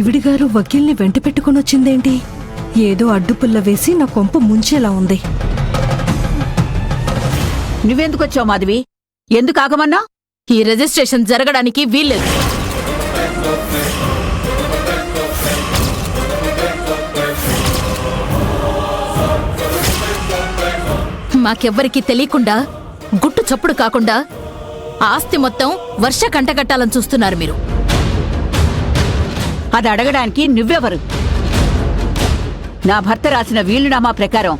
ఈవిడిగారు వకీల్ని వెంట పెట్టుకునొచ్చిందేంటి? ఏదో అడ్డుపుల్ల వేసి నా కొంప ముంచేలా ఉంది. నువ్వెందుకొచ్చావు మాధవి? ఎందుకు ఆగమన్నా? ఈ రిజిస్ట్రేషన్ జరగడానికి వీల్లేదు. మాకెవ్వరికీ తెలియకుండా, గుట్టు చప్పుడు కాకుండా ఆస్తి మొత్తం వర్ష కంటగట్టాలని చూస్తున్నారు మీరు. అది అడగడానికి నువ్వెవరు? నా భర్త రాసిన వీలునామా ప్రకారం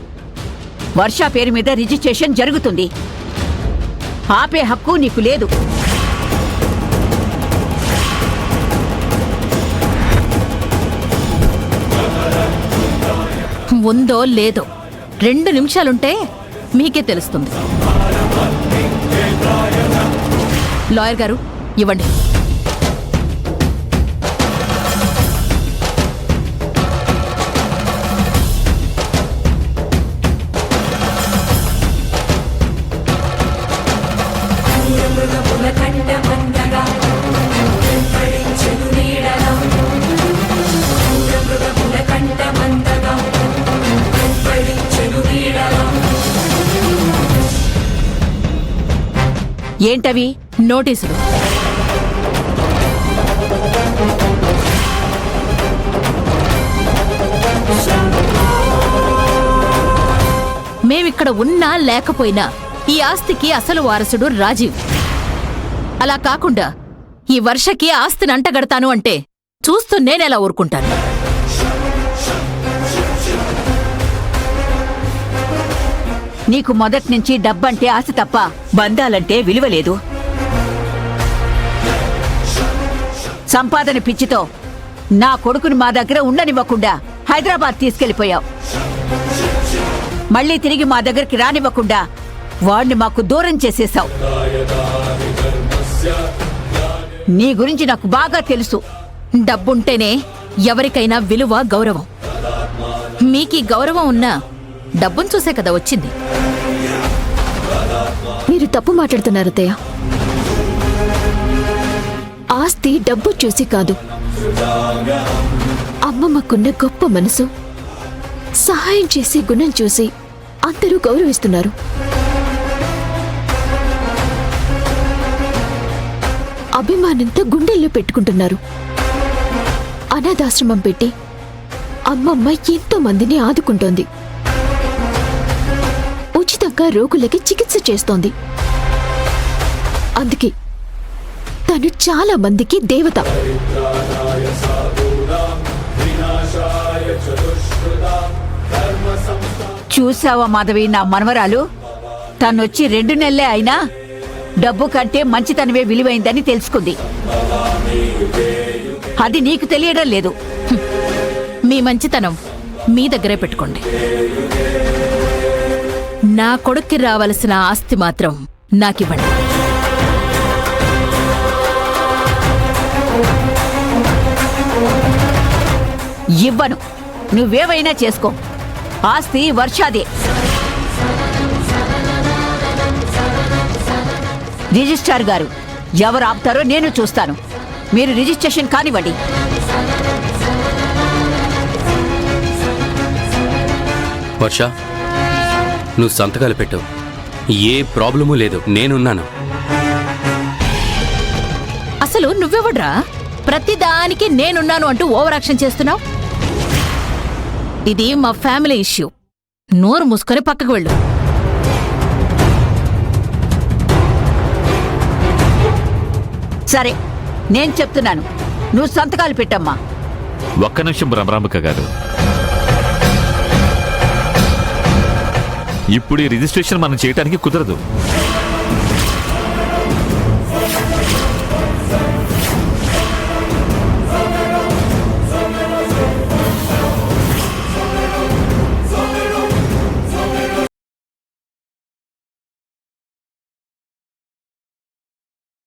వర్ష పేరు మీద రిజిస్ట్రేషన్ జరుగుతుంది. ఆపే హక్కు నీకు లేదు. ఉందో లేదో 2 నిమిషాలుంటే మీకే తెలుస్తుంది. లాయర్ గారు, ఇవ్వండి. ఏంటవి? నోటీసులు. మేమిక్కడ ఉన్నా లేకపోయినా ఈ ఆస్తికి అసలు వారసుడు రాజీవ్. అలా కాకుండా ఈ వర్షకి ఆస్తిని అంటగడతాను అంటే చూస్తూ నేనెలా ఊరుకుంటాను? నీకు మొదట్నుంచి డబ్బంటే ఆశ తప్ప బంధాలంటే విలువలేదు. సంపాదన పిచ్చితో నా కొడుకుని మా దగ్గర ఉండనివ్వకుండా హైదరాబాద్ తీసుకెళ్లిపోయావు. మళ్లీ తిరిగి మా దగ్గరికి రానివ్వకుండా వాణ్ణి మాకు దూరం చేసేశావు. నీ గురించి నాకు బాగా తెలుసు. డబ్బుంటేనే ఎవరికైనా విలువ, గౌరవం. మీకీ గౌరవం ఉన్నా డబ్బును చూసే కదా వచ్చింది. మీరు తప్పు మాట్లాడుతున్నారు అత్తయ్య. ఆస్తి డబ్బు చూసి కాదు, అమ్మమ్మకున్న గొప్ప మనసు, సహాయం చేసే గుణం చూసి అందరూ గౌరవిస్తున్నారు. అభిమానంతో గుండెల్లో పెట్టుకుంటున్నారు. అనాథాశ్రమం పెట్టి అమ్మమ్మ ఎంతో మందిని ఆదుకుంటోంది. ఉచితంగా రోగులకి చికిత్స చేస్తోంది. అందుకే తను చాలా మందికి దేవత. చూసావా మాధవి, నా మనవరాలు తనొచ్చి 2 నెలలే అయినా డబ్బు కంటే మంచితనమే విలువైందని తెలుసుకుంది. అది నీకు తెలియడం లేదు. మీ మంచితనం మీ దగ్గరే పెట్టుకోండి. నా కొడుక్కి రావలసిన ఆస్తి మాత్రం నాకివ్వండి. ఇవ్వను. నువ్వేవైనా చేసుకో. ఆస్తి వర్షాదే. రిజిస్ట్రార్ గారు ఎవరు ఆపుతారో నేను చూస్తాను. మీరు రిజిస్ట్రేషన్ కానివ్వండి. వర్ష, నువ్వు సంతకాలు పెట్టు. ఏ ప్రాబ్లమూ లేదు, నేనున్నాను. అసలు నువ్వెవడ్రా ప్రతిదానికి నేనున్నాను అంటూ ఓవర్ యాక్షన్ చేస్తున్నావు? ఇది మా ఫ్యామిలీ ఇష్యూ. నోరు మూసుకొని పక్కకు వెళ్ళు. సరే, నేను చెప్తున్నాను, నువ్వు సంతకాలు పెట్టమ్మా. ఒక్క నిమిషం రమరాంబిక గారు. ఇప్పుడు ఈ రిజిస్ట్రేషన్ మనం చేయడానికి కుదరదు.